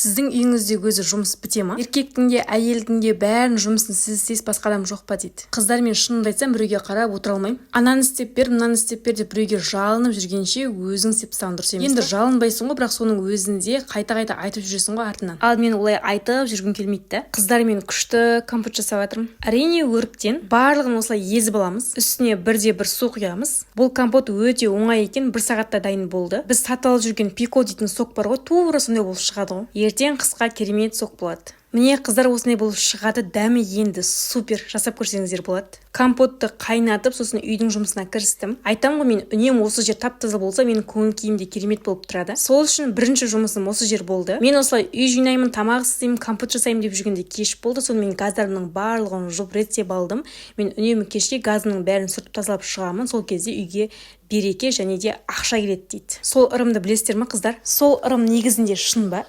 Сіздің үйіңіздегі өзі жұмыс біте ма? Еркектің де, әйелдің де бәрін жұмысын сіз істейсіз, басқа адам жоқ па дейді. Қыздар, мен шынымды айтсам, біреуге қарап отыра алмаймын. Ананы істеп бер, мынаны істеп бер деп біреуге жалынып жүргенше өзің істеп тастаған дұрыс емес. Енді жалынбайсың ғой, бірақ соның өзінде қайта-қайта айтып жүресің ғой артынан. Ал мен олай айтып жүргім келмейді да. Қыздар, мен күшті компот жасап жатырмын. Әрине өріктен барлығын осылай езіп аламыз. Үстіне бірде бір су құямыз. Бұл компот өте оңай екен, 1 сағатта дайын болды. Біз сатып жүрген пико дейтін сок бар ғой, тура сондай болып шығады ғой. Ертең қысқа керемет сок болады. Міне қыздар, осындай болып шығады, дәмі енді супер, жасап көрсеңіздер болады. Компотты қайнатып, сосын үйдің жұмысына кірістім. Айтам ғой, мен үнем осы жер тап-таза болса, менің көңіл күйім де керемет болып тұрады. Сол үшін бірінші жұмысым осы жер болды. Мен осылай үй жинаймын, тамақ істеймін, компот жасаймын деп жүргенде кеш болды. Сонымен газдарымның барлығын жуып реттеп алдым. Мен үнемі кешке газымның бәрін сүртіп тазалап шығамын. Сол кезде үйге береке және де ақша келеді дейді. Сол ырымды білесіздер ме қыздар? Сол ырым негізінде шын ба?